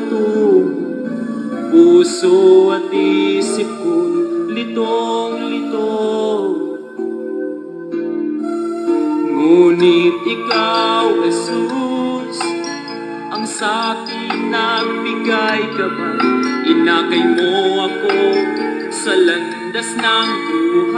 tungo, puso at isip ko'y litong-lito. Ngunit ikaw, Jesus, ang sa'kin nagbigay gabay. Inakay mo ako sa landas ng buhay.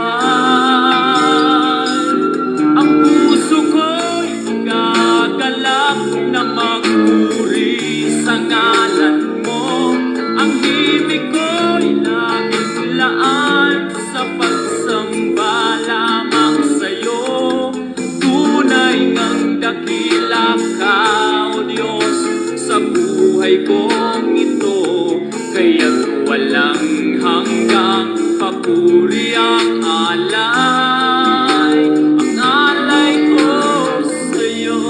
Ang puso ko'y nagagalak na magpuri sa ngalan mo. Ang himig ko'y laging laan sa pagsamba lamang sa'yo. Tunay ngang dakila ka, O Diyos, sa buhay kong ito. Kaya't walang hanggang papuri ang alay ko sa'yo.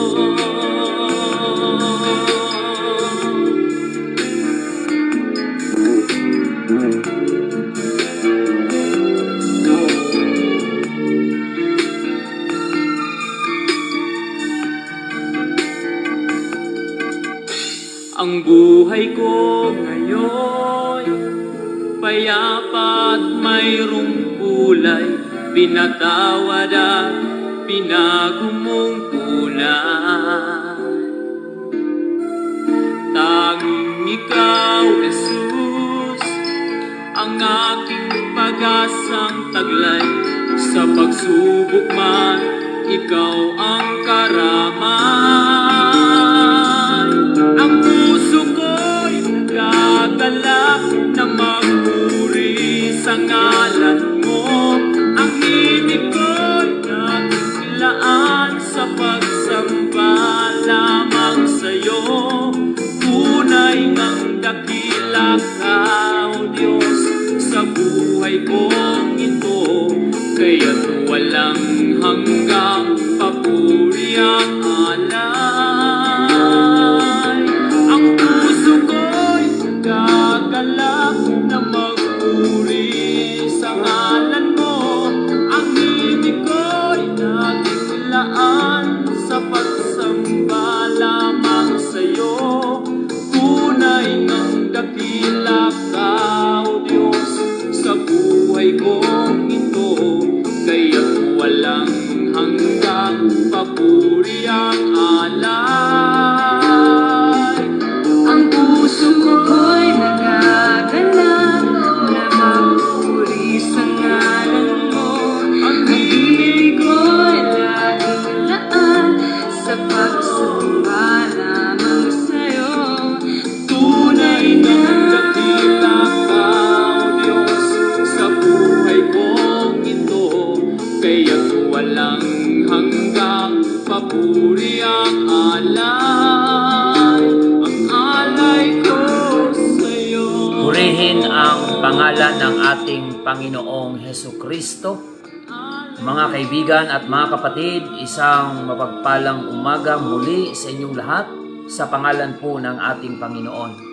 Ang buhay ko ngayon, payapa at mayroong kulay. Pinatawad at binago mong kulay. Tanging ikaw, Jesus, ang aking pag-asang taglay. Sa pagsubok man, ikaw ang karaman. Ang puso ko'y nagagalak na magpuri sa ngalan mo. Ang himig ko'y nagkilaan sa pagsamba lamang sa'yo. Tunay ngang dakila ka, O Diyos, sa buhay kong ito. Kaya't walang hanggang papuri ang alay. Ang puso ko'y nagagalak na magpuri sa ngalan mo. Ang himig ko'y nagkilaan sa pagsamba lamang sa'yo. Tunay ngang dakila ka, O Diyos, sa buhay kong ito. Kaya't walang hanggang papuri ang alay. Ang puso ko'y nagagalak na magpuri sa ngalan mo. Ang himig ko'y laging laan sa pagsamba lamang sa'yo. Tunay ngang dakila ka, O Diyos, sa buhay kong ito. Kaya't walang hanggang papuri ang alay ko sa'yo. Purihin ang pangalan ng ating Panginoong Hesukristo. Mga kaibigan at mga kapatid, isang mapagpalang umaga muli sa inyong lahat sa pangalan po ng ating Panginoon.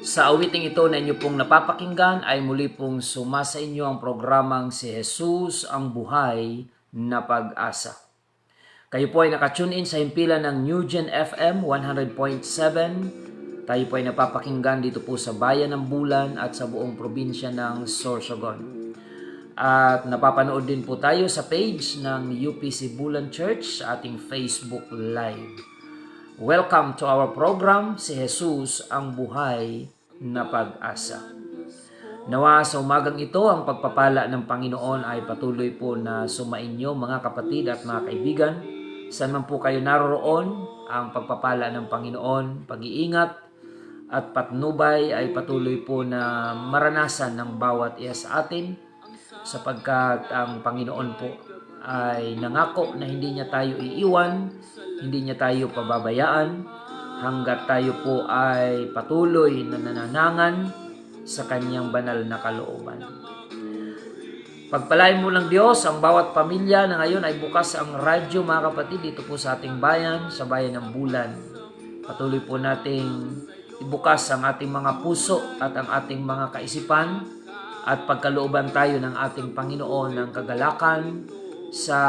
Sa awiting ito na inyo pong napapakinggan ay muli pong sumasa inyo ang programang Si Jesus ang Buhay na Pag-asa. Kayo po ay nakatune in sa himpilan ng New Gen FM 100.7. Tayo po ay napapakinggan dito po sa Bayan ng Bulan at sa buong probinsya ng Sorsogon. At napapanood din po tayo sa page ng UPC Bulan Church sa ating Facebook Live. Welcome to our program, Si Jesus ang Buhay na Pag-asa. Nawa sa umagang ito, ang pagpapala ng Panginoon ay patuloy po na sumainyo mga kapatid at mga kaibigan. Saan man po kayo naroroon, ang pagpapala ng Panginoon, pag-iingat at patnubay ay patuloy po na maranasan ng bawat isa sa atin, sapagkat ang Panginoon po ay nangako na hindi niya tayo iiwan, hindi niya tayo pababayaan hanggat tayo po ay patuloy na nananangan sa kanyang banal na kalooban. Pagpalain mo ng Diyos ang bawat pamilya na ngayon ay bukas ang radyo mga kapatid dito po sa ating bayan, sa Bayan ng Bulan. Patuloy po nating ibukas ang ating mga puso at ang ating mga kaisipan at pagkalooban tayo ng ating Panginoon ng kagalakan sa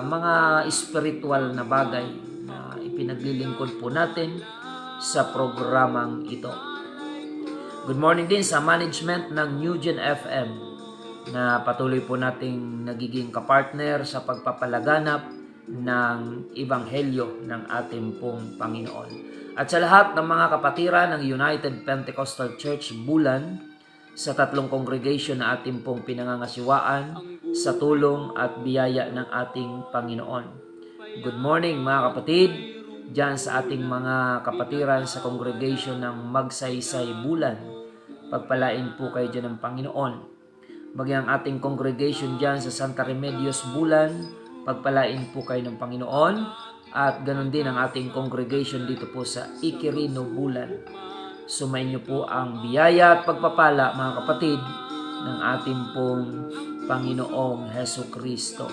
mga spiritual na bagay na ipinaglilingkod po natin sa programang ito. Good morning din sa management ng Newgen FM na patuloy po nating nagiging kapartner sa pagpapalaganap ng Ebanghelyo ng ating pong Panginoon. At sa lahat ng mga kapatiran ng United Pentecostal Church Bulan, sa 3 congregation na ating pong pinangangasiwaan sa tulong at biyaya ng ating Panginoon. Good morning mga kapatid, dyan sa ating mga kapatiran sa congregation ng Magsaysay Bulan. Pagpalain po kayo dyan ng Panginoon. Bagyang ating congregation dyan sa Santa Remedios Bulan, pagpalain po kayo ng Panginoon. At ganun din ang ating congregation dito po sa Iquirino Bulan. Sumayin niyo po ang biyaya at pagpapala mga kapatid ng ating pong Panginoong Hesus Kristo.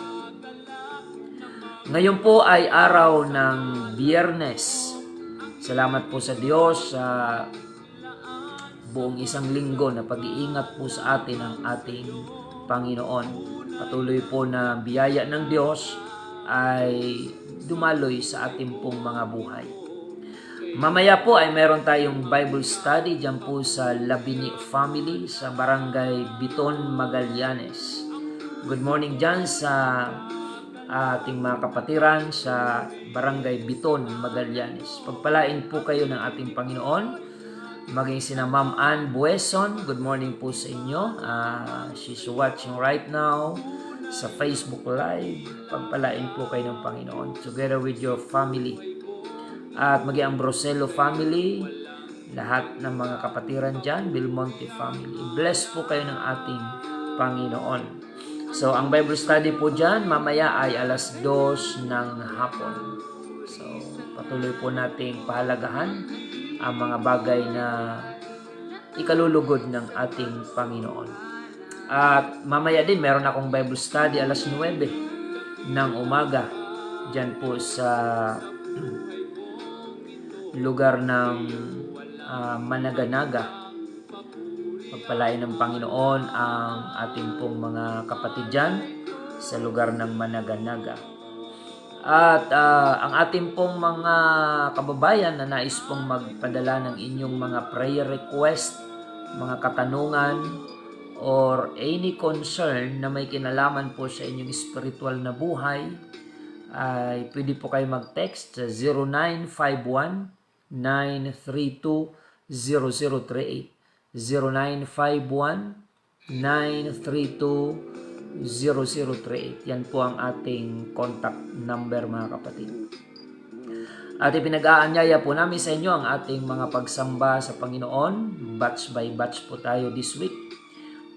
Ngayon po ay araw ng Biyernes. Salamat po sa Diyos sa buong isang linggo na pag-iingat po sa atin ng ating Panginoon. Patuloy po na biyaya ng Diyos ay dumaloy sa ating pong mga buhay. Mamaya po ay meron tayong Bible study dyan po sa Labini Family sa Barangay Biton, Magallanes. Good morning dyan sa ating mga kapatiran sa Barangay Biton, Magallanes. Pagpalain po kayo ng ating Panginoon. Maging sina Ma'am Ann Bueson, good morning po sa inyo. She's watching right now sa Facebook Live. Pagpalain po kayo ng Panginoon together with your family. At maging ang Broselo family, lahat ng mga kapatiran dyan, Belmonte family. Bless po kayo ng ating Panginoon. So, ang Bible study po dyan, mamaya ay 2:00 ng hapon. So, patuloy po nating pahalagahan ang mga bagay na ikalulugod ng ating Panginoon. At mamaya din, meron akong Bible study 9:00 ng umaga dyan po sa lugar ng Managanaga. Pagpalain ng Panginoon ang ating pong mga kapatid dyan sa lugar ng Managanaga. At ang ating pong mga kababayan na nais pong magpadala ng inyong mga prayer request, mga katanungan, or any concern na may kinalaman po sa inyong spiritual na buhay, ay pwede po kayo mag-text sa 0951-932-0038. 0951-932-0038. Yan po ang ating contact number mga kapatid. At ipinag-aanyaya po namin sa inyo ang ating mga pagsamba sa Panginoon. Batch by batch po tayo this week.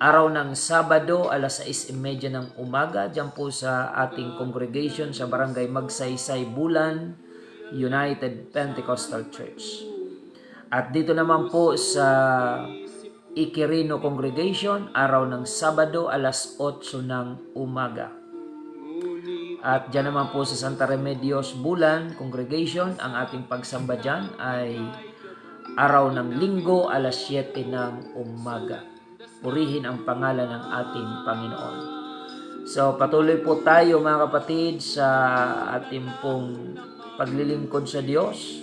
Araw ng Sabado, 6:30 ng umaga, dyan po sa ating congregation sa Barangay Magsaysay Bulan, United Pentecostal Church. At dito naman po sa Iquirino Congregation, araw ng Sabado, 8:00 ng umaga. At dyan naman po sa Santa Remedios Bulan Congregation, ang ating pagsamba dyan ay araw ng Linggo, 7:00 ng umaga. Purihin ang pangalan ng ating Panginoon. So patuloy po tayo mga kapatid sa ating pong paglilingkod sa Diyos.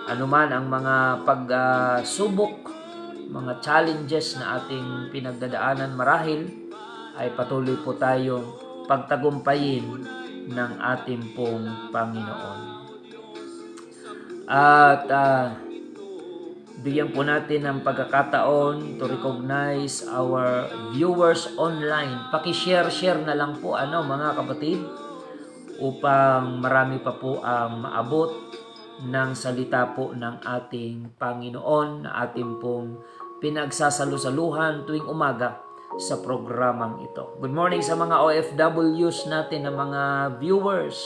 Anuman ang mga pagsubok, mga challenges na ating pinagdadaanan marahil, ay patuloy po tayong pagtagumpayin ng ating pong Panginoon. At bigyan po natin ng pagkakataon to recognize our viewers online. Paki-share na lang po mga kapatid upang marami pa po ang maabot ng salita po ng ating Panginoon na ating pong pinagsasalusaluhan tuwing umaga sa programang ito. Good morning sa mga OFWs natin na mga viewers.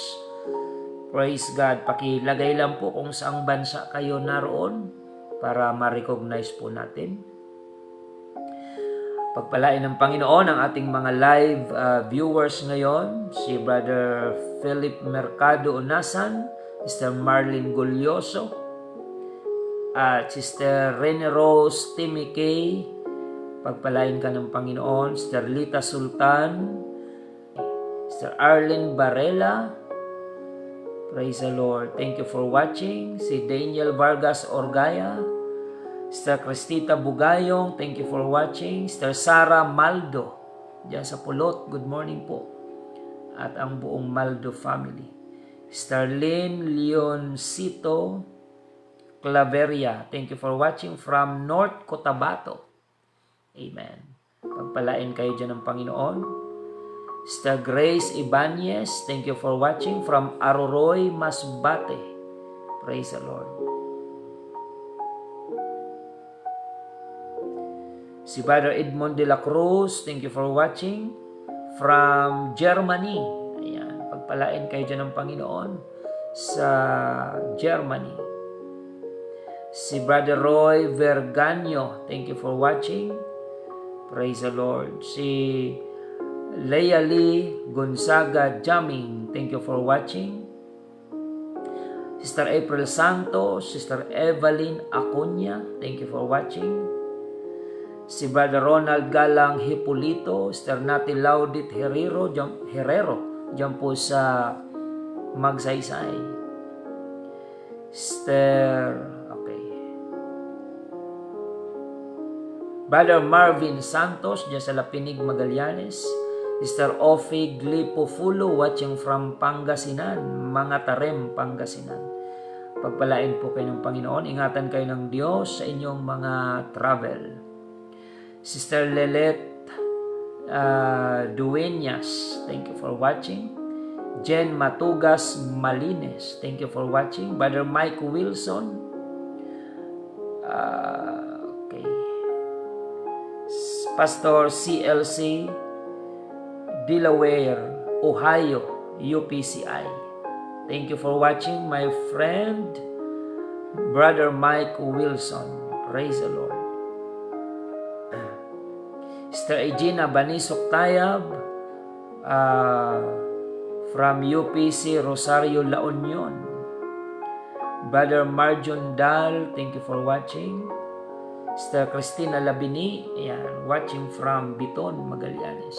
Praise God. Pakilagay lang po kung saang bansa kayo naroon para ma-recognize po natin. Pagpalain ng Panginoon ang ating mga live viewers ngayon. Si Brother Philip Mercado Unasan, Sister Marlene Gulyoso, at Sister Rene Rose Timikay. Pagpalain ka ng Panginoon. Sister Lita Sultan, Sister Arlene Barela. Praise the Lord. Thank you for watching. Si Daniel Vargas Orgaya, Sister Cristita Bugayong, thank you for watching. Sister Sara Maldo, diyan sa Pulot, good morning po. At ang buong Maldo family. Sister Lynn Leoncito Claveria, thank you for watching from North Cotabato. Amen. Pagpalain kayo dyan ng Panginoon. Sister Grace Ibanez, thank you for watching from Aroroy, Masbate. Praise the Lord. Si Brother Edmond de la Cruz, thank you for watching from Germany. Ayan, pagpalain kayo dyan ng Panginoon sa Germany. Si Brother Roy Verganyo, thank you for watching. Praise the Lord. Si Leia Lee Gonzaga Jamming, thank you for watching. Sister April Santos, Sister Evelyn Acuña, thank you for watching. Si Brother Ronald Galang Hipolito, Sister Nati Laudit Herrero, dyan po sa Magsaysay. Brother Marvin Santos, dyan sa Lapinig, Magallanes. Sister Ofi Glipofulo, watching from Pangasinan, mga Tarem, Pangasinan. Pagpalain po kayo ng Panginoon. Ingatan kayo ng Diyos sa inyong mga travel. Sister Lelet Dueñas, thank you for watching. Jen Matugas Malines, thank you for watching. Brother Mike Wilson. Pastor CLC Delaware, Ohio, UPCI. Thank you for watching, my friend, Brother Mike Wilson. Praise the Lord. Sister Egina Banisok Tayab from UPC Rosario, La Union. Brother Marjon Dal, thank you for watching. Sister Cristina Labini, ayan, watching from Biton, Magallanes.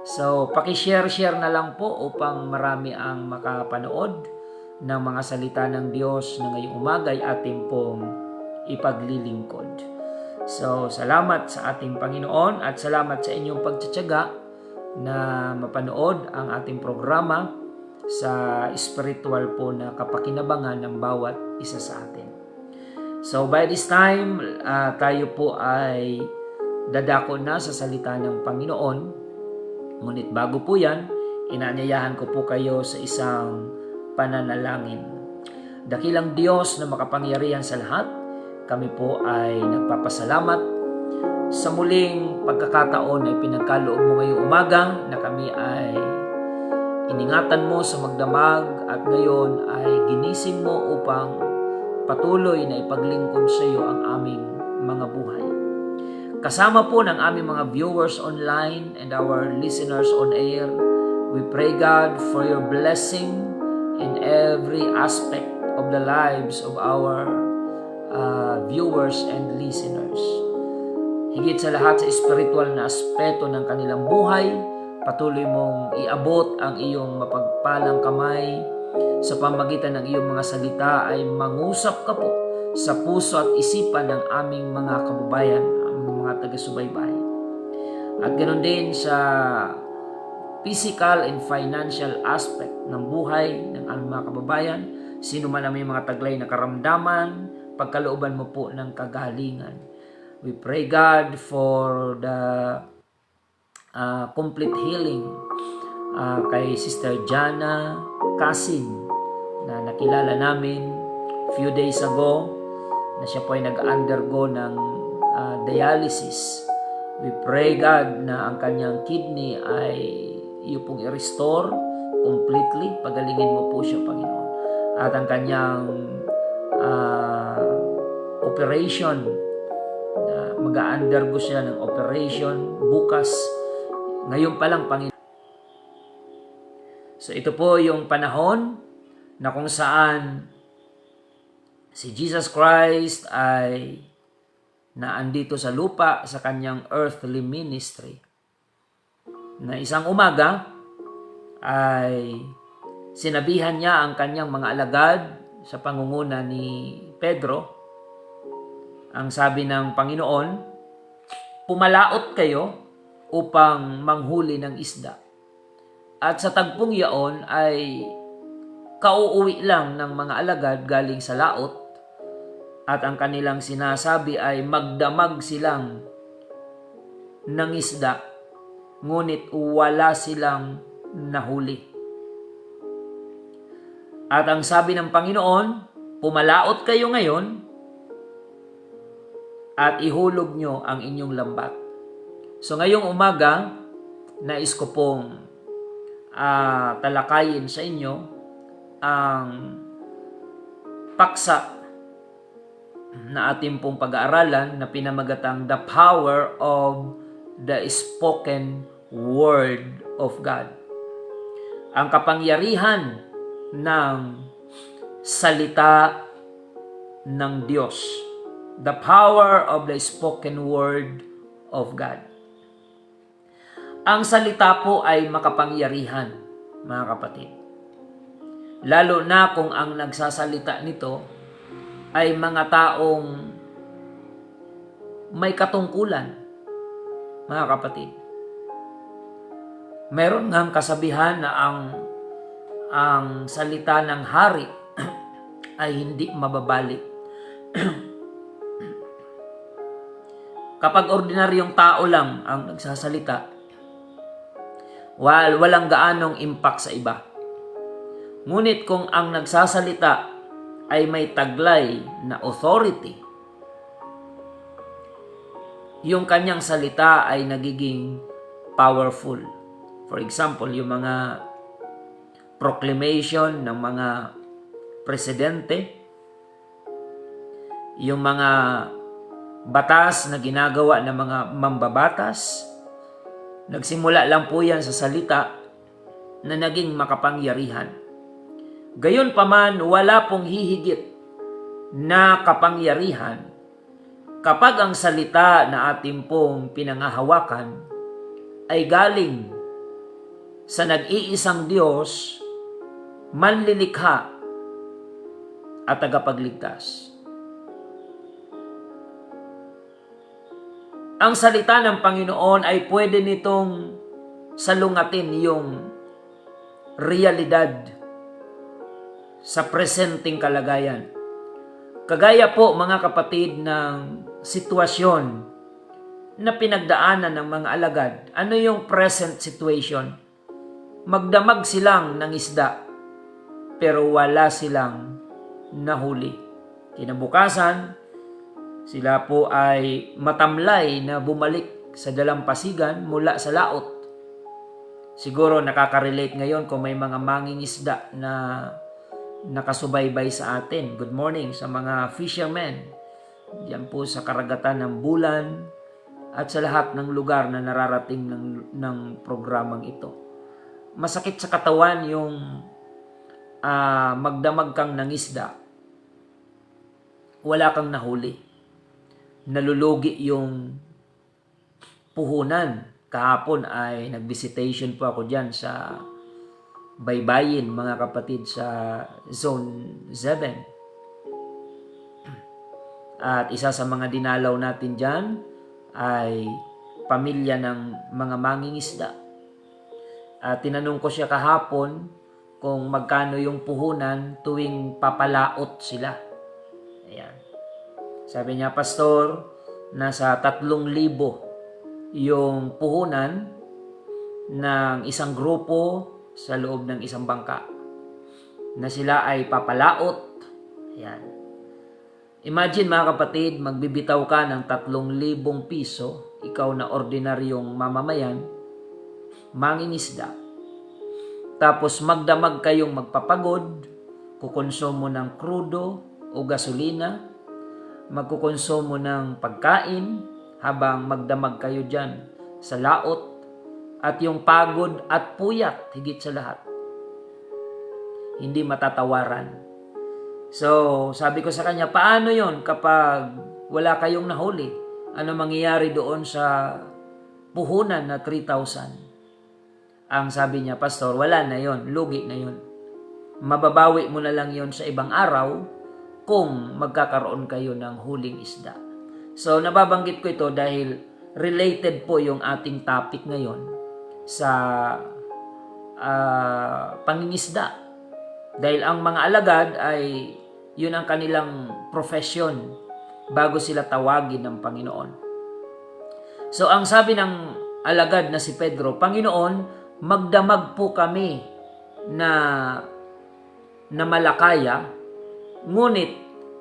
So, paki-share na lang po upang marami ang makapanood ng mga salita ng Diyos na ngayong umaga ay ating pong ipaglilingkod. So, salamat sa ating Panginoon at salamat sa inyong pagtsatsaga na mapanood ang ating programa sa spiritual po na kapakinabangan ng bawat isa sa atin. So, by this time, tayo po ay dadako na sa salita ng Panginoon. Ngunit bago po yan, inaanyayahan ko po kayo sa isang pananalangin. Dakilang Diyos na makapangyarihan sa lahat, kami po ay nagpapasalamat sa muling pagkakataon na pinagkaloob mo ngayong umaga na kami ay iningatan mo sa magdamag at ngayon ay ginising mo upang patuloy na ipaglingkod sa iyo ang aming mga buhay. Kasama po ng aming mga viewers online and our listeners on air, we pray God for your blessing in every aspect of the lives of our viewers and listeners. Higit sa lahat sa spiritual na aspeto ng kanilang buhay, patuloy mong iabot ang iyong mapagpalang kamay sa pamagitan ng iyong mga salita ay mangusap ka po sa puso at isipan ng aming mga kababayan, aming mga taga-subaybay. At ganoon din sa physical and financial aspect ng buhay ng aming mga kababayan, sino man ang may mga taglay na karamdaman, pagkalooban mo po ng kagalingan. We pray God for the complete healing kay Sister Jana Kasim na nakilala namin few days ago na siya po ay nag-undergo ng dialysis. We pray God na ang kanyang kidney ay iyo pong i-restore completely. Pagalingin mo po siya, Panginoon. At ang kanyang operation, na mag-undergo siya ng operation bukas. Ngayon pa lang, Panginoon. So ito po yung panahon na kung saan si Jesus Christ ay naandito sa lupa sa kanyang earthly ministry. Na isang umaga ay sinabihan niya ang kanyang mga alagad sa pangunguna ni Pedro Ang sabi ng Panginoon, pumalaot kayo upang manghuli ng isda. At sa tagpong yaon ay kauuwi lang ng mga alagad galing sa laot, at ang kanilang sinasabi ay magdamag silang ng isda, ngunit wala silang nahuli. At ang sabi ng Panginoon, pumalaot kayo ngayon at ihulog nyo ang inyong lambat. So ngayong umaga, nais ko pong talakayin sa inyo ang paksa na ating pong pag-aaralan na pinamagatang The Power of the Spoken Word of God. Ang kapangyarihan ng salita ng Diyos. The power of the spoken word of God. Ang salita po ay makapangyarihan, mga kapatid. Lalo na kung ang nagsasalita nito ay mga taong may katungkulan, mga kapatid. Meron ngang kasabihan na ang salita ng hari ay hindi mababalik. Kapag ordinaryong tao lang ang nagsasalita, walang gaanong impact sa iba. Ngunit kung ang nagsasalita ay may taglay na authority, yung kanyang salita ay nagiging powerful. For example, yung mga proclamation ng mga presidente, yung mga batas na ginagawa ng mga mambabatas, nagsimula lang po yan sa salita na naging makapangyarihan. Gayunpaman, wala pong hihigit na kapangyarihan kapag ang salita na ating pong pinangahawakan ay galing sa nag-iisang Diyos, manlilikha at tagapagligtas. Ang salita ng Panginoon ay pwede nitong salungatin yung realidad sa presenteng kalagayan. Kagaya po, mga kapatid, ng sitwasyon na pinagdaanan ng mga alagad. Ano yung present situation? Magdamag silang ng isda, pero wala silang nahuli. Kinabukasan, sila po ay matamlay na bumalik sa dalampasigan mula sa laot. Siguro nakaka-relate ngayon kung may mga mangingisda na nakasubaybay sa atin. Good morning sa mga fishermen. Diyan po sa karagatan ng Bulan at sa lahat ng lugar na nararating ng programang ito. Masakit sa katawan yung magdamag kang ng isda, wala kang nahuli. Nalulugi yung puhunan. Kahapon ay nag-visitation po ako dyan sa Baybayin, mga kapatid, sa Zone 7. At isa sa mga dinalaw natin dyan ay pamilya ng mga mangingisda. At tinanong ko siya kahapon kung magkano yung puhunan tuwing papalaot sila. Ayan. Sabi niya, Pastor, nasa 3,000 yung puhunan ng isang grupo sa loob ng isang bangka na sila ay papalaot. Ayan. Imagine, mga kapatid, magbibitaw ka ng 3,000 piso, ikaw na ordinaryong mamamayan, mangingisda. Tapos magdamag kayong magpapagod, kukonsumo ng krudo o gasolina, magkukonsumo ng pagkain habang magdamag kayo dyan sa laot, at yung pagod at puyat higit sa lahat, hindi matatawaran. So, sabi ko sa kanya, paano yon kapag wala kayong nahuli? Ano mangyayari doon sa puhunan na 3,000? Ang sabi niya, Pastor, wala na yon, lugi na yon. Mababawi mo na lang yon sa ibang araw kung magkakaroon kayo ng huling isda. So nababanggit ko ito dahil related po yung ating topic ngayon sa pangingisda. Dahil ang mga alagad ay yun ang kanilang profession bago sila tawagin ng Panginoon. So ang sabi ng alagad na si Pedro, Panginoon, magdamag po kami na malakaya, ngunit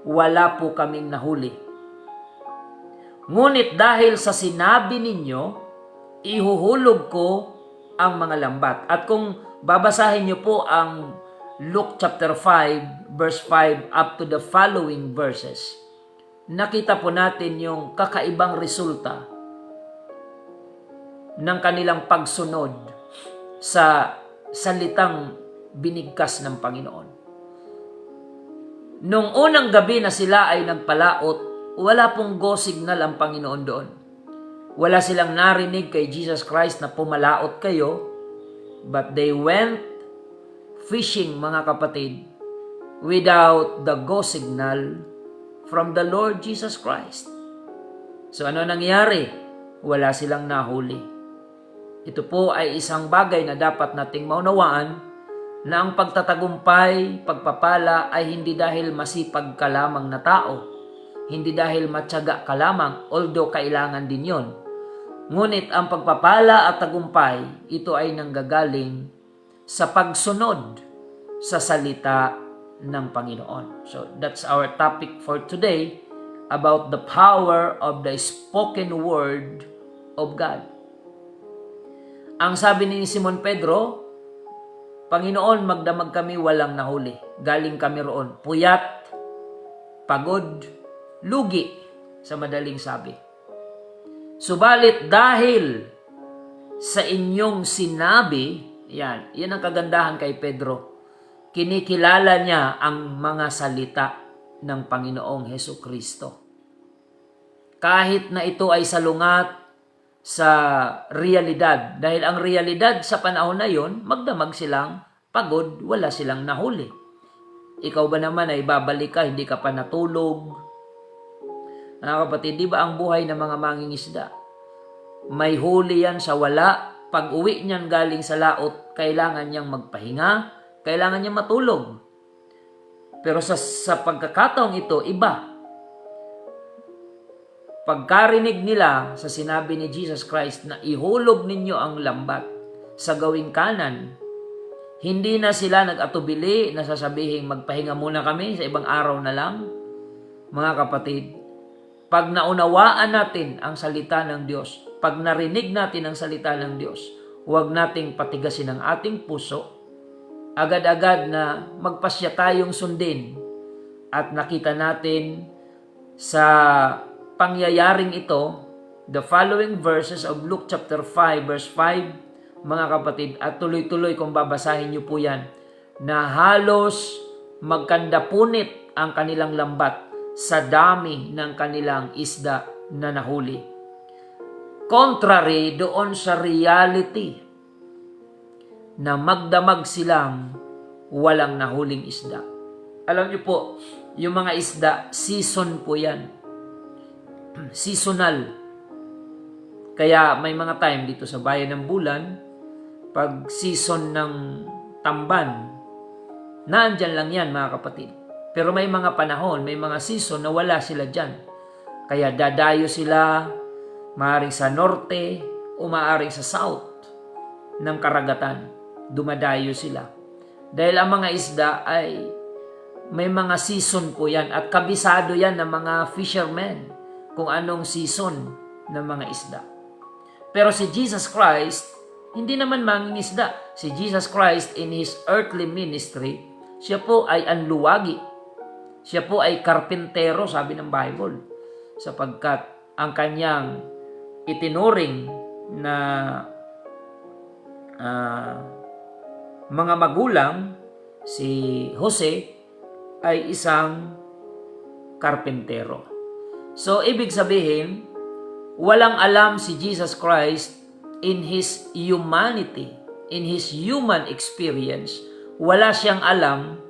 wala po kaming nahuli. Ngunit dahil sa sinabi ninyo, ihuhulog ko ang mga lambat. At kung babasahin niyo po ang Luke chapter 5, verse 5 up to the following verses, nakita po natin yung kakaibang resulta ng kanilang pagsunod sa salitang binigkas ng Panginoon. Nung unang gabi na sila ay nagpalaot, wala pong go signal ang Panginoon doon. Wala silang narinig kay Jesus Christ na pumalaot kayo, but they went fishing, mga kapatid, without the go signal from the Lord Jesus Christ. So ano nangyari? Wala silang nahuli. Ito po ay isang bagay na dapat nating maunawaan, na ang pagtatagumpay, pagpapala ay hindi dahil masipag ka lamang na tao, hindi dahil matyaga ka lamang, although kailangan din yon. Ngunit ang pagpapala at tagumpay, ito ay nanggagaling sa pagsunod sa salita ng Panginoon. So that's our topic for today, about the power of the spoken word of God. Ang sabi ni Simon Pedro, Panginoon, magdamag kami, walang nahuli. Galing kami roon, puyat, pagod, lugi, sa madaling sabi. Subalit dahil sa inyong sinabi, yan ang kagandahan kay Pedro, kinikilala niya ang mga salita ng Panginoong Hesukristo. Kahit na ito ay salungat sa realidad. Dahil ang realidad sa panahon na yon, magdamag silang pagod, wala silang nahuli. Ikaw ba naman ay babalik ka, hindi ka pa natulog? Mga kapatid, di ba ang buhay ng mga mangingisda? May huli yan sa wala. Pag uwi niyan galing sa laot, kailangan niyang magpahinga, kailangan niyang matulog. Pero sa pagkakataong ito, iba. Pagkarinig nila sa sinabi ni Jesus Christ na ihulog ninyo ang lambat sa gawing kanan, hindi na sila nag-atubili na sasabihin magpahinga muna kami sa ibang araw na lang. Mga kapatid, pag naunawaan natin ang salita ng Diyos, pag narinig natin ang salita ng Diyos, huwag nating patigasin ang ating puso, agad-agad na magpasya tayong sundin. At nakita natin sa pangyayaring ito, the following verses of Luke chapter 5 verse 5, mga kapatid, at tuloy-tuloy kung babasahin niyo po yan, na halos magkandapunit ang kanilang lambat sa dami ng kanilang isda na nahuli. Contrary doon sa reality na magdamag silang walang nahuling isda. Alam niyo po, yung mga isda, season po yan. Seasonal. Kaya may mga time dito sa Bayan ng Bulan, pag season ng tamban, naandyan lang yan, mga kapatid. Pero may mga panahon, may mga season na wala sila dyan. Kaya dadayo sila, maaaring sa norte o maaaring sa south ng karagatan. Dumadayo sila. Dahil ang mga isda ay may mga season po yan at kabisado yan ng mga fishermen kung anong season ng mga isda. Pero si Jesus Christ, hindi naman mangingisda. Si Jesus Christ in His earthly ministry, siya po ay anluwagi. Siya po ay karpintero, sabi ng Bible. Sapagkat ang kanyang itinuring na mga magulang, si Jose, ay isang karpintero. So, ibig sabihin, walang alam si Jesus Christ in His humanity, in His human experience. Wala siyang alam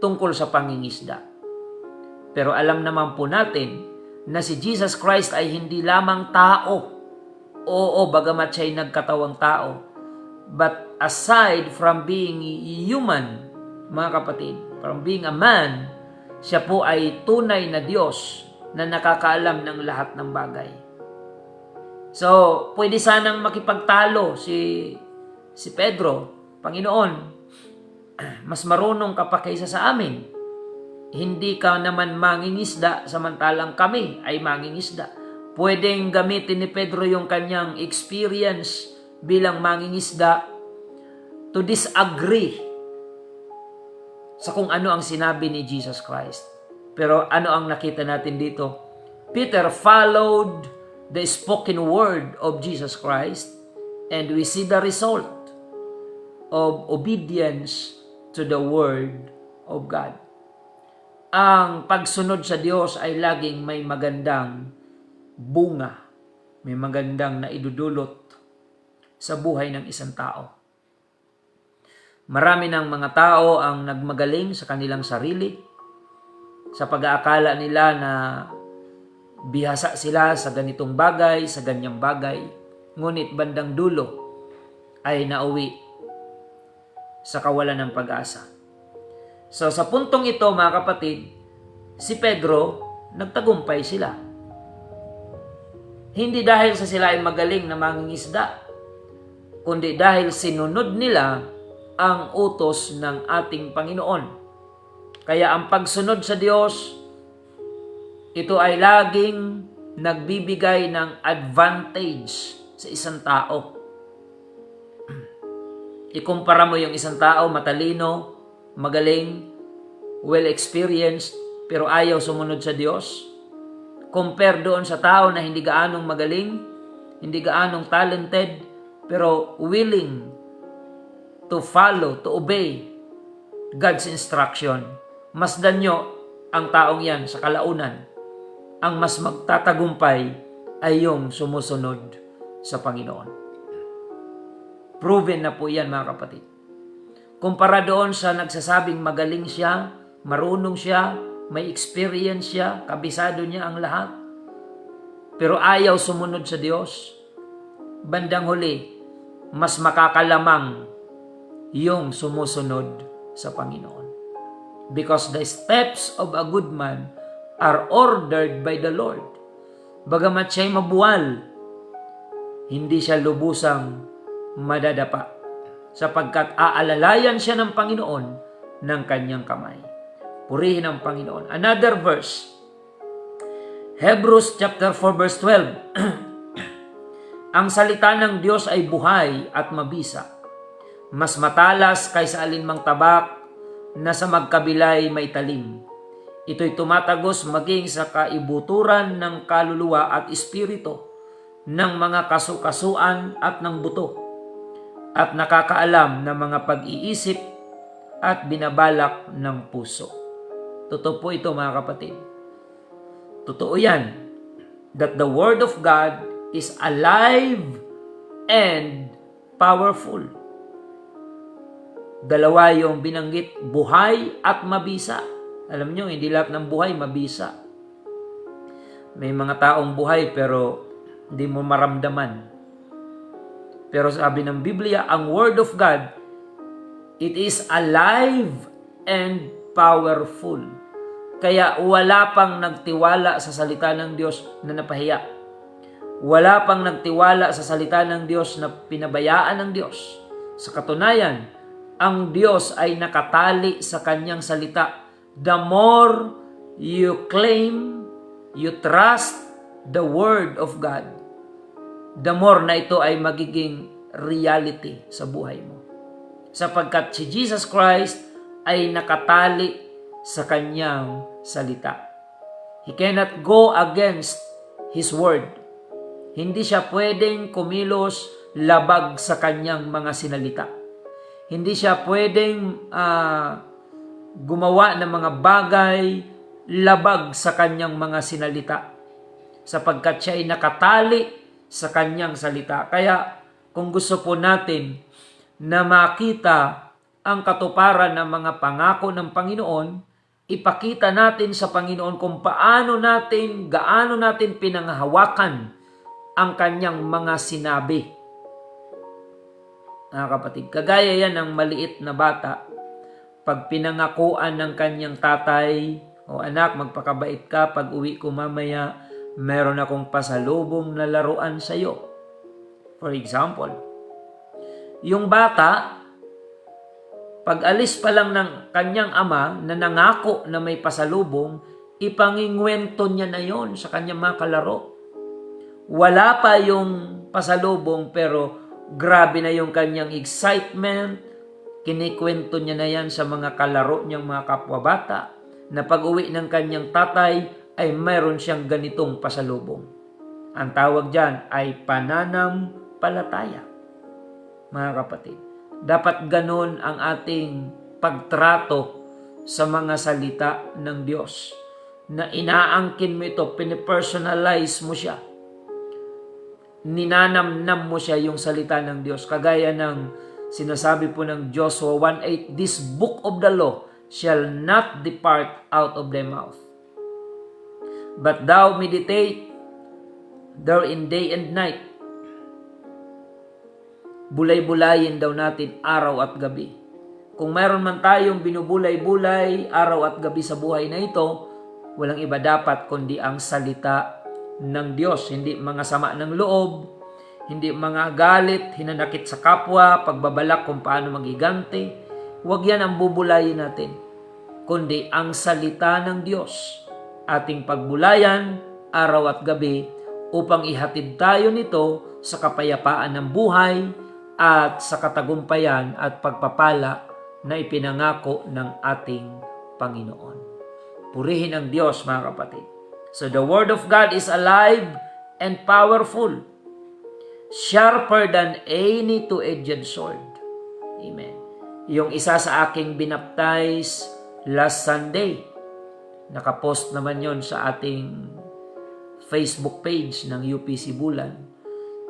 tungkol sa pangingisda. Pero alam naman po natin na si Jesus Christ ay hindi lamang tao. Oo, bagamat siya'y nagkatawang tao. But aside from being human, mga kapatid, from being a man, siya po ay tunay na Diyos na nakakaalam ng lahat ng bagay. So, pwede sanang makipagtalo si Pedro, Panginoon, mas marunong ka pa kaysa sa amin. Hindi ka naman mangingisda, samantalang kami ay mangingisda. Pwedeng gamitin ni Pedro yung kanyang experience bilang mangingisda to disagree sa kung ano ang sinabi ni Jesus Christ. Pero ano ang nakita natin dito? Peter followed the spoken word of Jesus Christ, and we see the result of obedience to the word of God. Ang pagsunod sa Diyos ay laging may magandang bunga, may magandang naidudulot sa buhay ng isang tao. Marami ng mga tao ang nagmagaling sa kanilang sarili, sa pag-aakala nila na bihasa sila sa ganitong bagay, sa ganyang bagay, ngunit bandang dulo ay nauwi sa kawalan ng pag-asa. So sa puntong ito, mga kapatid, si Pedro, nagtagumpay sila. Hindi dahil sa sila ay magaling na mangingisda, kundi dahil sinunod nila ang utos ng ating Panginoon. Kaya ang pagsunod sa Diyos, ito ay laging nagbibigay ng advantage sa isang tao. Ikumpara mo yung isang tao, matalino, magaling, well-experienced, pero ayaw sumunod sa Diyos. Compare doon sa tao na hindi gaanong magaling, hindi gaanong talented, pero willing to follow, to obey God's instruction. Masdan nyo ang taong yan sa kalaunan. Ang mas magtatagumpay ay yung sumusunod sa Panginoon. Proven na po yan, mga kapatid. Kumpara doon sa nagsasabing magaling siya, marunong siya, may experience siya, kabisado niya ang lahat, pero ayaw sumunod sa Diyos, bandang huli, mas makakalamang yung sumusunod sa Panginoon. Because the steps of a good man are ordered by the Lord. Bagamat siya'y mabuwal, hindi siya lubusang madadapa, sapagkat aalalayan siya ng Panginoon ng kanyang kamay. Purihin ang Panginoon. Another verse, Hebrews chapter 4 verse 12. Ang salita ng Diyos ay buhay at mabisa, mas matalas kaysa alinmang tabak na sa magkabilay may talim. Ito'y tumatagos maging sa kaibuturan ng kaluluwa at espiritu, ng mga kasukasuan at ng buto, at nakakaalam ng mga pag-iisip at binabalak ng puso. Totoo po ito, mga kapatid. Totoo yan, that the Word of God is alive and powerful. Dalawa yung binanggit, buhay at mabisa. Alam nyo, hindi lahat ng buhay mabisa. May mga taong buhay pero hindi mo maramdaman. Pero sabi ng Biblia, ang Word of God, it is alive and powerful. Kaya wala pang nagtiwala sa salita ng Diyos na napahiya. Wala pang nagtiwala sa salita ng Diyos na pinabayaan ng Diyos. Sa katunayan, ang Diyos ay nakatali sa kanyang salita. The more you claim, you trust the Word of God, the more na ito ay magiging reality sa buhay mo. Sapagkat si Jesus Christ ay nakatali sa kanyang salita. He cannot go against His Word. Hindi siya pwedeng kumilos labag sa kanyang mga sinalita. Hindi siya pwedeng gumawa ng mga bagay labag sa kanyang mga sinalita. Sapagkat siya ay nakatali sa kanyang salita. Kaya kung gusto po natin na makita ang katuparan ng mga pangako ng Panginoon, ipakita natin sa Panginoon kung gaano natin pinanghahawakan ang kanyang mga sinabi. Mga kapatid, kagaya yan ng maliit na bata, pag pinangakuan ng kanyang tatay, o anak, magpakabait ka, pag uwi ko mamaya, meron akong pasalubong na laruan sa iyo. For example, yung bata, pag alis pa lang ng kanyang ama na nangako na may pasalubong, ipangingwento niya na yon sa kanyang mga kalaro. Wala pa yung pasalubong pero grabe na yung kanyang excitement. Kinikwento niya na yan sa mga kalaro niyang mga kapwabata na pag-uwi ng kanyang tatay ay mayroon siyang ganitong pasalubong. Ang tawag dyan ay pananampalataya. Mga kapatid, dapat ganun ang ating pagtrato sa mga salita ng Diyos. Na inaangkin mo ito, pinipersonalize mo siya. Ninanamnam mo siya yung salita ng Diyos. Kagaya ng sinasabi po ng Joshua 1:8, "This book of the law shall not depart out of thy mouth, but thou meditate therein day and night." Bulay-bulayin daw natin araw at gabi. Kung mayroon man tayong binubulay-bulay araw at gabi sa buhay na ito, walang iba dapat kundi ang salita ng Diyos. Hindi mga sama ng loob, hindi mga galit, hinanakit sa kapwa, pagbabalak kung paano magigante. Huwag yan ang bubulayin natin, kundi ang salita ng Diyos. Ating pagbulayan araw at gabi upang ihatid tayo nito sa kapayapaan ng buhay at sa katagumpayan at pagpapala na ipinangako ng ating Panginoon. Purihin ang Diyos, mga kapatid. So the Word of God is alive and powerful, sharper than any two-edged sword. Amen. Yung isa sa aking binaptize last Sunday, nakapost naman yon sa ating Facebook page ng UPC Bulan.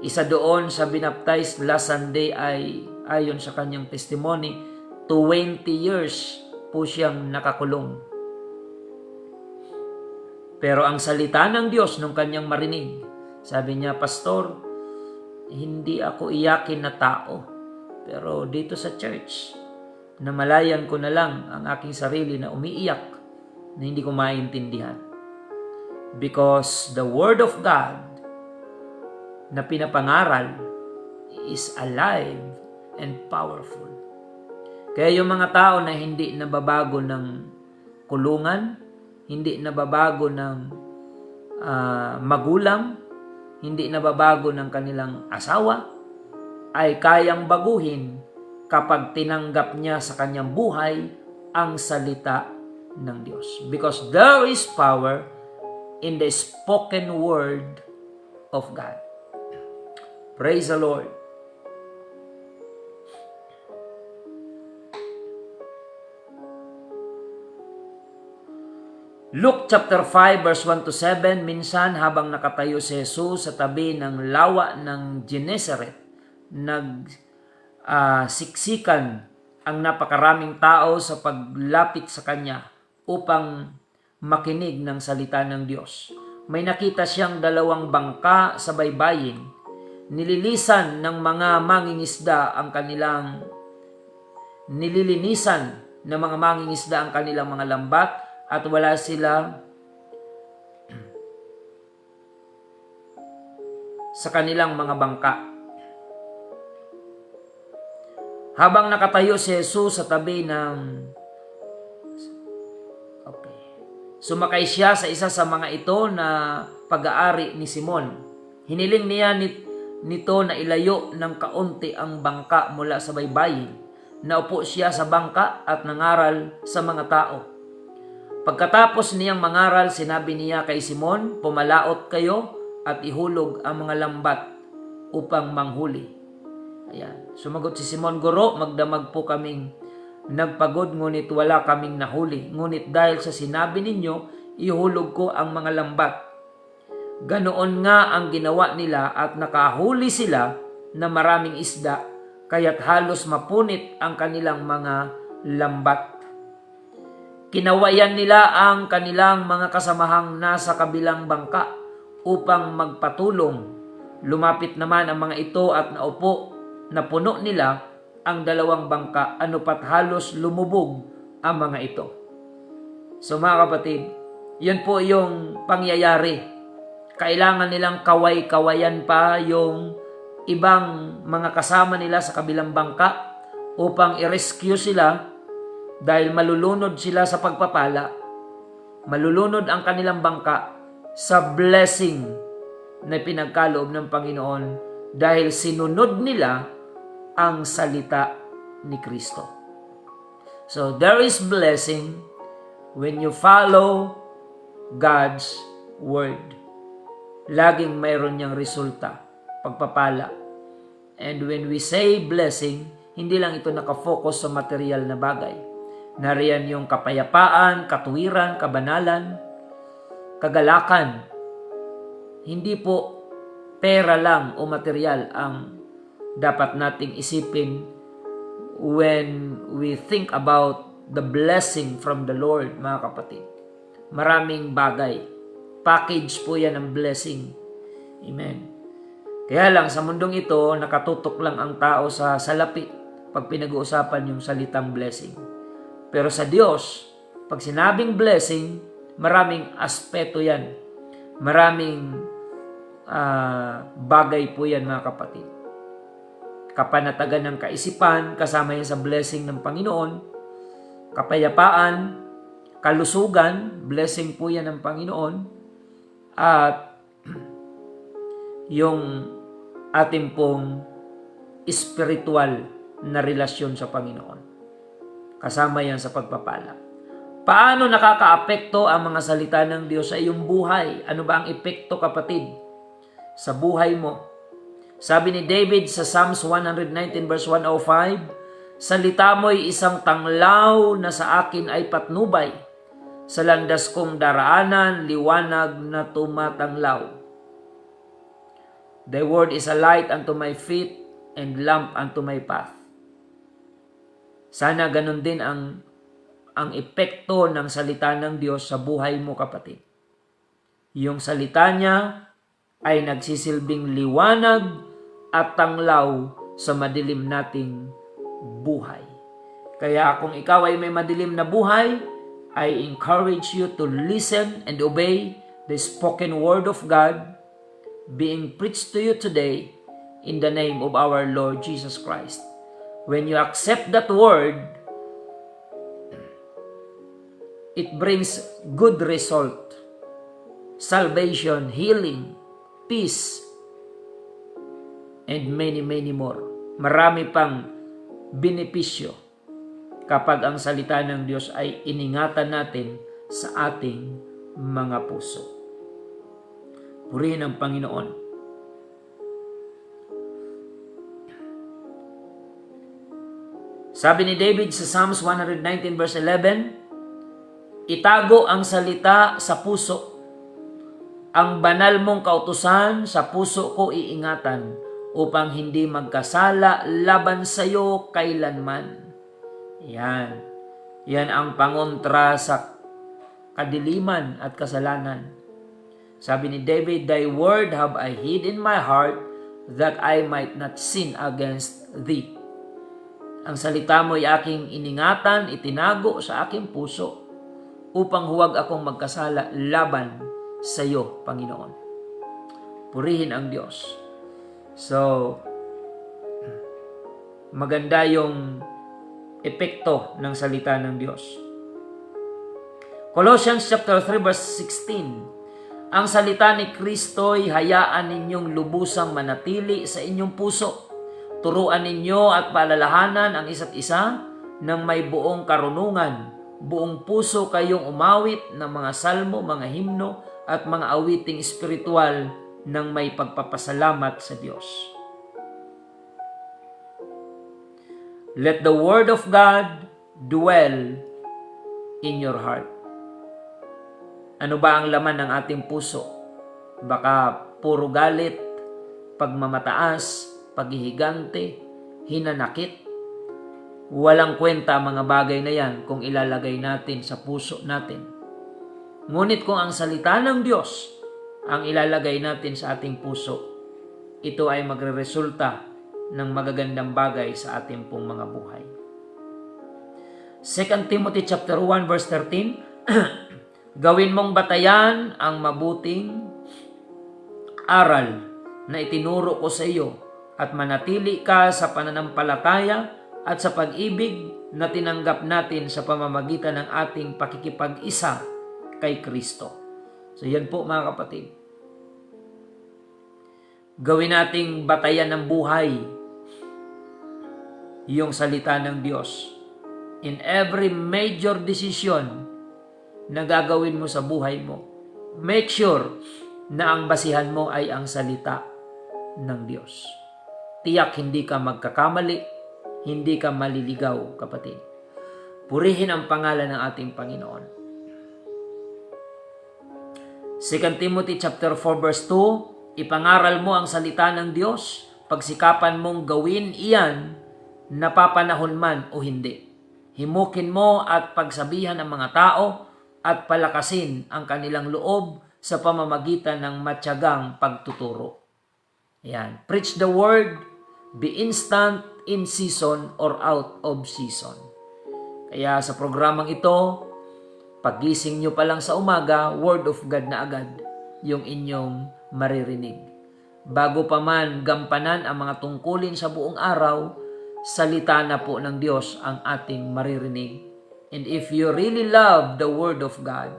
Isa doon sa binaptize last Sunday ay ayon sa kanyang testimony, 20 years po siyang nakakulong. Pero ang salita ng Diyos nung kanyang marinig, sabi niya, "Pastor, hindi ako iyakin na tao. Pero dito sa church, namalayan ko na lang ang aking sarili na umiiyak na hindi ko maintindihan. Because the Word of God na pinapangaral is alive and powerful." Kaya yung mga tao na hindi nababago ng kulungan, hindi nababago ng magulang, hindi nababago ng kanilang asawa, ay kayang baguhin kapag tinanggap niya sa kanyang buhay ang salita ng Diyos. Because there is power in the spoken word of God. Praise the Lord. Luke chapter 5 verse 1-7, minsan habang nakatayo si Jesus sa tabi ng lawa ng Genesaret, siksikan ang napakaraming tao sa paglapit sa kanya upang makinig ng salita ng Diyos. May nakita siyang 2 bangka sa baybayin. Nililinisan ng mga mangingisda ang kanilang mga lambat at wala sila sa kanilang mga bangka. Habang nakatayo si Jesus sa tabi sumakay siya sa isa sa mga ito na pag-aari ni Simon. Hiniling niya nito na ilayo ng kaunti ang bangka mula sa baybayin. Naupo siya sa bangka at nangaral sa mga tao. Pagkatapos niyang mangaral, sinabi niya kay Simon, "Pumalaot kayo at ihulog ang mga lambat upang manghuli." Ayan. Sumagot si Simon, "Guro, magdamag po kaming nagpagod, ngunit wala kaming nahuli. Ngunit dahil sa sinabi ninyo, ihulog ko ang mga lambat." Ganoon nga ang ginawa nila at nakahuli sila na maraming isda, kaya't halos mapunit ang kanilang mga lambat. Kinawayan nila ang kanilang mga kasamahang nasa kabilang bangka upang magpatulong. Lumapit naman ang mga ito at naupo na puno nila ang dalawang bangka, ano pat halos lumubog ang mga ito. So mga kapatid, yun po yung pangyayari. Kailangan nilang kaway-kawayan pa yung ibang mga kasama nila sa kabilang bangka upang i-rescue sila dahil malulunod sila sa pagpapala. Malulunod ang kanilang bangka sa blessing na pinagkaloob ng Panginoon dahil sinunod nila ang salita ni Kristo. So there is blessing when you follow God's word. Laging mayroon niyang resulta, pagpapala. And when we say blessing, hindi lang ito nakafocus sa material na bagay. Nariyan yung kapayapaan, katuwiran, kabanalan, kagalakan. Hindi po pera lang o material ang dapat nating isipin when we think about the blessing from the Lord, mga kapatid. Maraming bagay. Package po yan ng blessing. Amen. Kaya lang, sa mundong ito, nakatutok lang ang tao sa salapi pag pinag-uusapan yung salitang blessing. Pero sa Diyos, pag sinabing blessing, maraming aspeto yan. Maraming bagay po yan, mga kapatid. Kapanatagan ng kaisipan, kasama yan sa blessing ng Panginoon. Kapayapaan, kalusugan, blessing po yan ng Panginoon. At yung ating pong spiritual na relasyon sa Panginoon. Kasama yan sa pagpapala. Paano nakakaapekto ang mga salita ng Diyos sa iyong buhay? Ano ba ang epekto, kapatid, sa buhay mo? Sabi ni David sa Psalms 119 verse 105, salita mo'y isang tanglaw na sa akin ay patnubay. Sa landas kong daraanan, liwanag na tumatanglaw. Thy word is a light unto my feet and lamp unto my path. Sana ganun din ang epekto ng salita ng Diyos sa buhay mo, kapatid. Yung salita niya ay nagsisilbing liwanag at tanglaw sa madilim nating buhay. Kaya kung ikaw ay may madilim na buhay, I encourage you to listen and obey the spoken word of God being preached to you today in the name of our Lord Jesus Christ. When you accept that word, it brings good result, salvation, healing, peace, and many, many more. Marami pang benepisyo kapag ang salita ng Diyos ay iningatan natin sa ating mga puso. Purihin ang Panginoon. Sabi ni David sa Psalms 119 verse 11, itago ang salita sa puso. Ang banal mong kautusan sa puso ko iingatan upang hindi magkasala laban sa iyo kailanman. Yan. Yan ang pangontra sa kadiliman at kasalanan. Sabi ni David, thy word have I hid in my heart that I might not sin against thee. Ang salita mo ay aking iningatan, itinago sa aking puso upang huwag akong magkasala laban sa iyo, Panginoon. Purihin ang Diyos. So, maganda yung epekto ng salita ng Diyos. Colossians chapter 3 verse 16, ang salita ni Kristo ay hayaan ninyong lubusang manatili sa inyong puso. Turuan ninyo at paalalahanan ang isa't isa ng may buong karunungan. Buong puso kayong umawit ng mga salmo, mga himno at mga awiting espiritual ng may pagpapasalamat sa Diyos. Let the word of God dwell in your heart. Ano ba ang laman ng ating puso? Baka puro galit, pagmamataas, paghihigante, hinanakit, Walang kwenta mga bagay na yan kung ilalagay natin sa puso natin. Ngunit kung ang salita ng Diyos ang ilalagay natin sa ating puso, ito ay magreresulta ng magagandang bagay sa ating pong mga buhay. 2 Timothy chapter 1 verse 13, gawin mong batayan ang mabuting aral na itinuro ko sa iyo at manatili ka sa pananampalataya at sa pag-ibig na tinanggap natin sa pamamagitan ng ating pakikipag-isa kay Kristo. So yan po mga kapatid. Gawin nating batayan ng buhay yung salita ng Diyos. In every major decision na gagawin mo sa buhay mo, make sure na ang basihan mo ay ang salita ng Diyos. Tiyak hindi ka magkakamali, hindi ka maliligaw, kapatid. Purihin ang pangalan ng ating Panginoon. 2 Timothy chapter 4 verse 2, ipangaral mo ang salita ng Diyos, pagsikapan mong gawin iyan, napapanahon man o hindi. Himukin mo at pagsabihan ng mga tao at palakasin ang kanilang loob sa pamamagitan ng matyagang pagtuturo. Ayan. Preach the word, be instant in season or out of season. Kaya sa programang ito, pagising nyo pa lang sa umaga, word of God na agad yung inyong maririnig. Bago pa man gampanan ang mga tungkulin sa buong araw, salita na po ng Diyos ang ating maririnig. And if you really love the Word of God,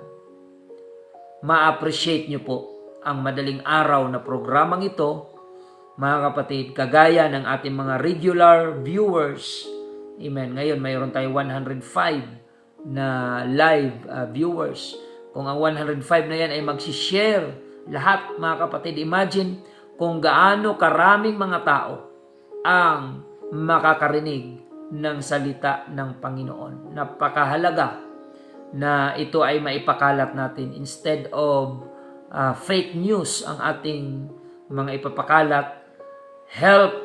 ma-appreciate nyo po ang madaling araw na programang ito, mga kapatid, kagaya ng ating mga regular viewers. Amen. Ngayon, mayroon tayo 105 na live viewers. Kung ang 105 na yan ay magsishare lahat, mga kapatid, imagine kung gaano karaming mga tao ang makakarinig ng salita ng Panginoon. Napakahalaga na ito ay maipakalat natin instead of fake news ang ating mga ipapakalat. Help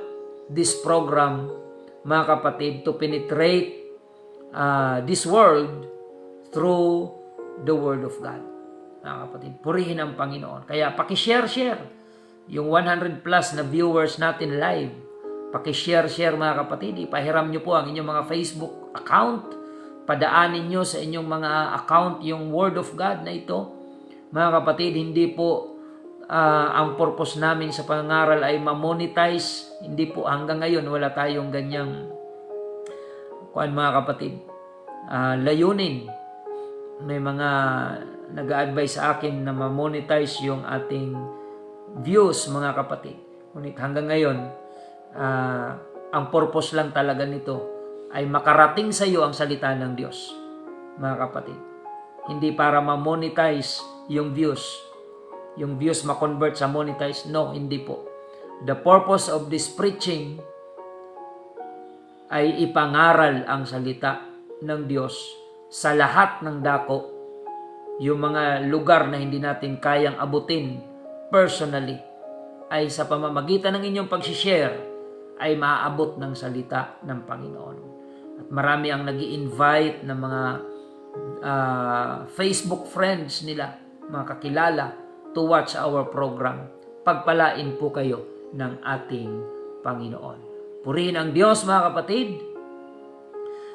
this program, mga kapatid, to penetrate this world through the Word of God. Mga kapatid, purihin ang Panginoon. Kaya pakishare yung 100 plus na viewers natin live. Pakishare mga kapatid. Ipahiram nyo po ang inyong mga Facebook account. Padaanin nyo sa inyong mga account yung Word of God na ito. Mga kapatid, hindi po ang purpose namin sa pangaral ay ma-monetize. Hindi po hanggang ngayon wala tayong ganyang mga kapatid. Layunin. May mga nag-a-advise sa akin na ma-monetize yung ating views, mga kapatid. Ngunit hanggang ngayon, ang purpose lang talaga nito ay makarating sa iyo ang salita ng Diyos, mga kapatid. Hindi para ma-monetize yung views. Yung views ma-convert sa monetize. No, hindi po. The purpose of this preaching ay ipangaral ang salita ng Diyos sa lahat ng dako. Yung mga lugar na hindi natin kayang abutin personally ay sa pamamagitan ng inyong pag-share ay maaabot ng salita ng Panginoon. At marami ang nag-i-invite ng mga Facebook friends nila, mga kakilala, to watch our program. Pagpalain po kayo ng ating Panginoon. Purihin ang Diyos, mga kapatid.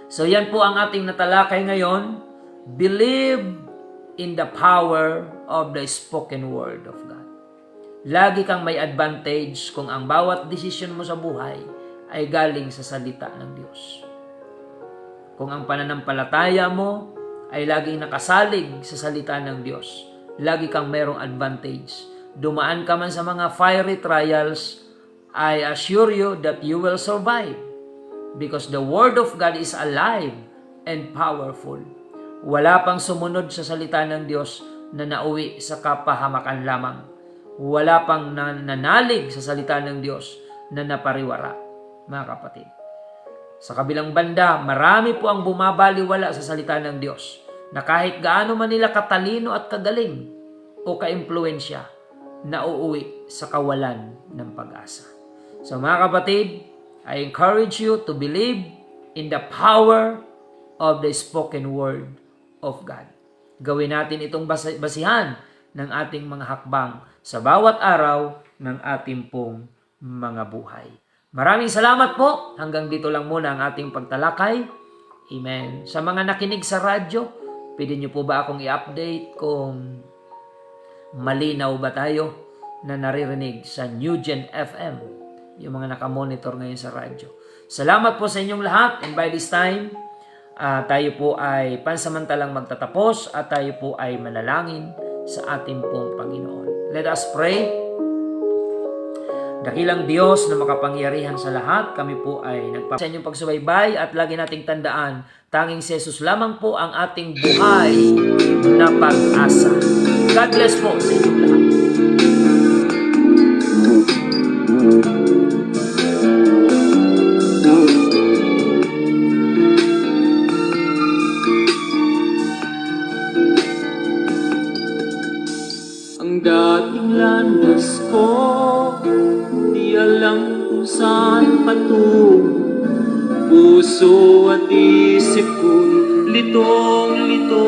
So yan po ang ating natalakay ngayon. Believe in the power of the spoken word of God. Lagi kang may advantage kung ang bawat desisyon mo sa buhay ay galing sa salita ng Diyos. Kung ang pananampalataya mo ay laging nakasalig sa salita ng Diyos, lagi kang mayroong advantage. Dumaan ka man sa mga fiery trials, I assure you that you will survive because the Word of God is alive and powerful. Wala pang sumunod sa salita ng Diyos na nauwi sa kapahamakan lamang. Wala pang nanalig sa salita ng Diyos na napariwara, mga kapatid. Sa kabilang banda, marami po ang bumabaliwala sa salita ng Diyos na kahit gaano man nila katalino at kagaling o kaimpluwensya, nauuwi sa kawalan ng pag-asa. So mga kapatid, I encourage you to believe in the power of the spoken word of God. Gawin natin itong basihan ng ating mga hakbang sa bawat araw ng ating pong mga buhay. Maraming salamat po. Hanggang dito lang muna ang ating pagtalakay. Amen. Sa mga nakinig sa radyo, pwede niyo po ba akong i-update kung malinaw ba tayo na naririnig sa New Gen FM? Yung mga nakamonitor ngayon sa radyo. Salamat po sa inyong lahat. And by this time, tayo po ay pansamantalang magtatapos at tayo po ay manalangin sa ating pong Panginoon. Let us pray. Dakilang Diyos na makapangyarihan sa lahat, kami po ay nagpapasalamat sa inyong pagsubaybay at lagi nating tandaan, tanging si Jesus lamang po ang ating buhay na pag-asa. God bless po sa inyong lahat. Ang dating landas ko, di alam kung saan patungo. Puso at isip ko'y litong-lito.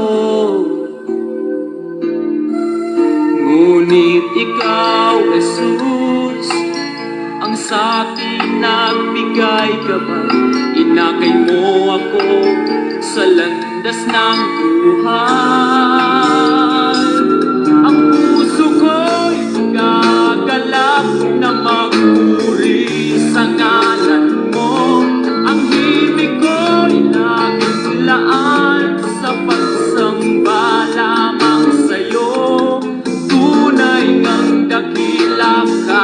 Ngunit ikaw, Jesus, ang sa'kin nagbigay gabay. Inakay mo ako sa landas ng buhay. Ang puso ko'y gagalak na magpuri sa ngalan mo. Ang himig ko'y laging laan sa pagsamba lamang sa'yo. Tunay ngang dakila ka,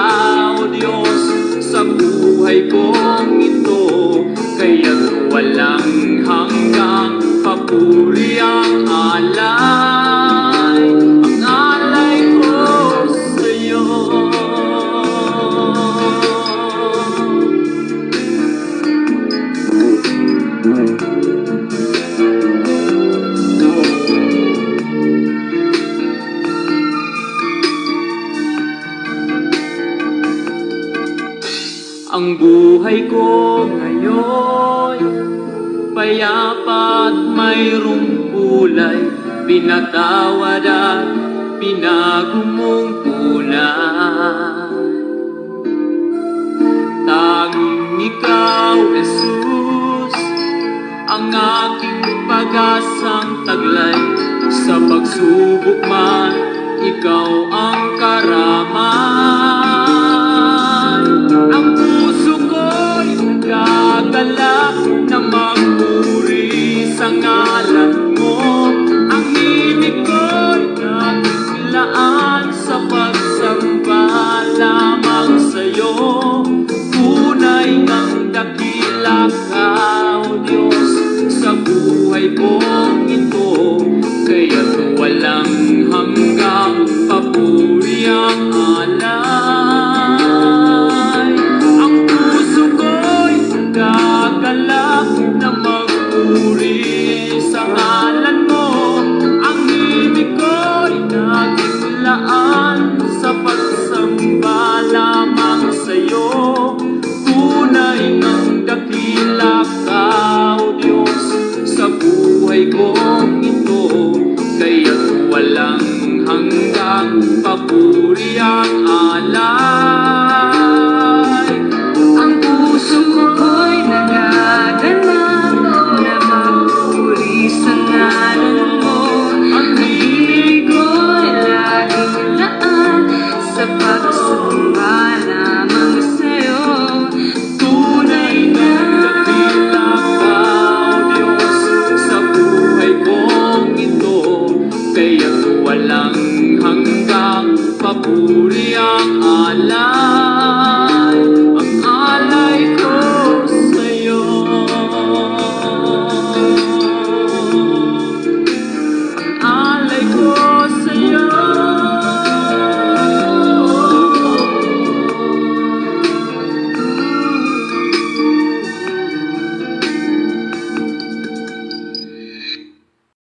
O Diyos, sa buhay kong ito. Kaya't walang hanggang papuri ang alay. Ang alay ko sa'yo. Ang buhay ko ngayon, payapa at mayroong kulay. Pinatawad at binago mong kulay. Tanging ikaw, Jesus, ang aking pag-asang taglay. Sa pagsubok man, ikaw ang karaman. Ang puso ko'y nagagalak na magpuri sa ngalan mo. Ang himig ko'y naglaan sa pagsamba lamang sa'yo. Tunay ngang dakila ka, O Diyos, sa buhay kong ito. Kaya't walang hanggang papuri ang alay. Ang puso ko'y gagalak na magpuri sa ngalan mo. Ang himig ko'y naglaan sa pagsamba lamang sa'yo. Tunay ngang dakila